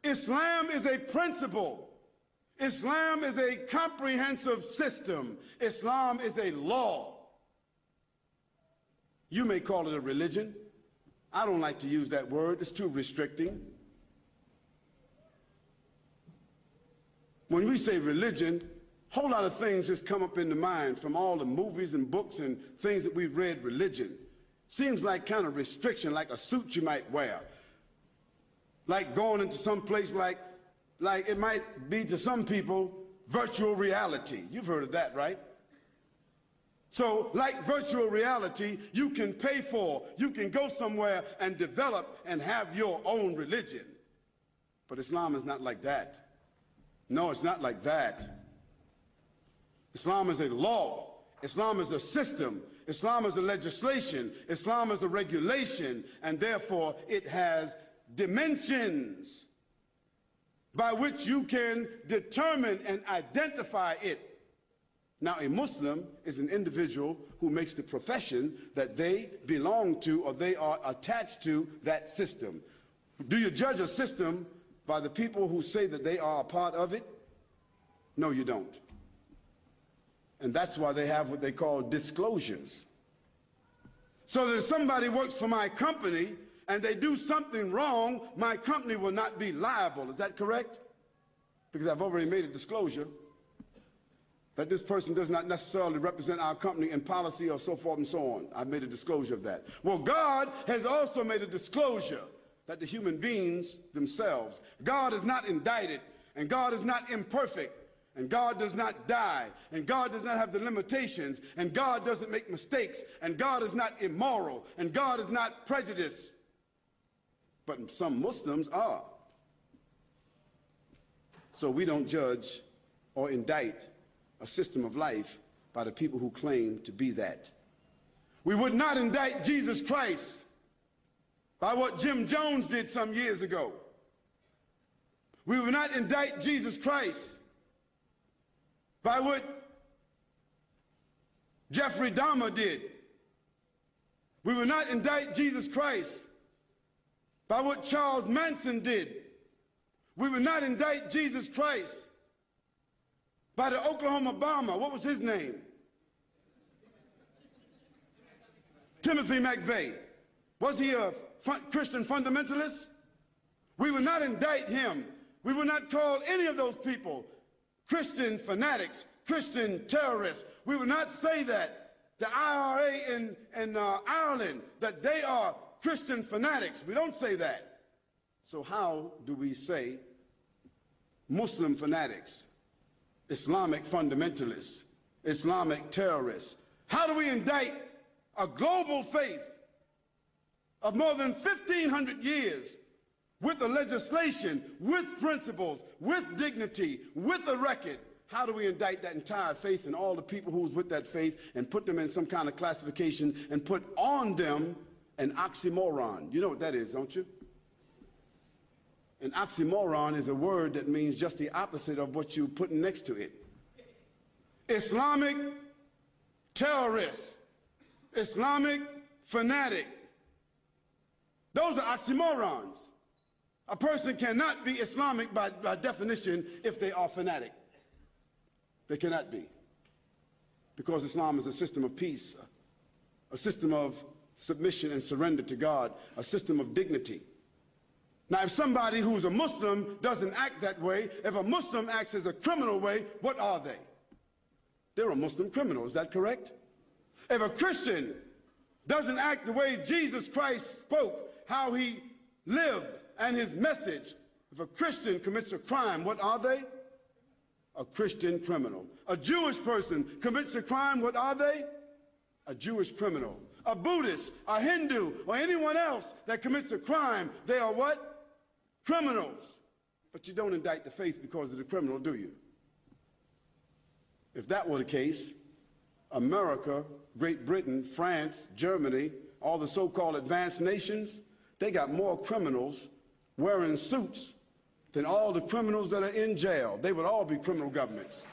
Islam is a principle. Islam is a comprehensive system. Islam is a law. You may call it a religion. I don't like to use that word. It's too restricting. When we say religion, a whole lot of things just come up in the mind from all the movies and books and things that we've read. Religion seems like kind of restriction, like a suit you might wear, like going into some place like it might be to some people virtual reality. You've heard of that, right? So like virtual reality, you can pay for, you can go somewhere and develop and have your own religion. But Islam is not like that. No, it's not like that. Islam is a law. Islam is a system. Islam is a legislation. Islam is a regulation, and therefore it has dimensions by which you can determine and identify it. Now, a Muslim is an individual who makes the profession that they belong to or they are attached to that system. Do you judge a system by the people who say that they are a part of it? No, you don't. And that's why they have what they call disclosures. So that if somebody works for my company and they do something wrong, my company will not be liable. Is that correct? Because I've already made a disclosure that this person does not necessarily represent our company in policy or so forth and so on. I've made a disclosure of that. Well, God has also made a disclosure that the human beings themselves, God is not indicted, and God is not imperfect, and God does not die, and God does not have the limitations, and God doesn't make mistakes, and God is not immoral, and God is not prejudiced. But some Muslims are. So we don't judge or indict a system of life by the people who claim to be that. We would not indict Jesus Christ by what Jim Jones did some years ago. We would not indict Jesus Christ by what Jeffrey Dahmer did. We would not indict Jesus Christ by what Charles Manson did. We would not indict Jesus Christ by the Oklahoma bomber. What was his name? Timothy McVeigh. Was he a Christian fundamentalist? We would not indict him. We would not call any of those people Christian fanatics, Christian terrorists. We would not say that the IRA in Ireland, that they are Christian fanatics. We don't say that. So how do we say Muslim fanatics, Islamic fundamentalists, Islamic terrorists? How do we indict a global faith of more than 1,500 years with a legislation, with principles, with dignity, with a record? How do we indict that entire faith and all the people who's with that faith and put them in some kind of classification and put on them an oxymoron? You know what that is, don't you? An oxymoron is a word that means just the opposite of what you're putting next to it. Islamic terrorist, Islamic fanatic. Those are oxymorons. A person cannot be Islamic by definition if they are fanatic. They cannot be. Because Islam is a system of peace, a system of submission and surrender to God, a system of dignity. Now, if somebody who's a Muslim doesn't act that way, if a Muslim acts as a criminal way, what are they? They're a Muslim criminal, is that correct? If a Christian doesn't act the way Jesus Christ spoke, how he lived and his message, if a Christian commits a crime, what are they? A Christian criminal. A Jewish person commits a crime, what are they? A Jewish criminal. A Buddhist, a Hindu, or anyone else that commits a crime, they are what? Criminals. But you don't indict the faith because of the criminal, do you? If that were the case, America, Great Britain, France, Germany, all the so-called advanced nations, they got more criminals wearing suits than all the criminals that are in jail. They would all be criminal governments.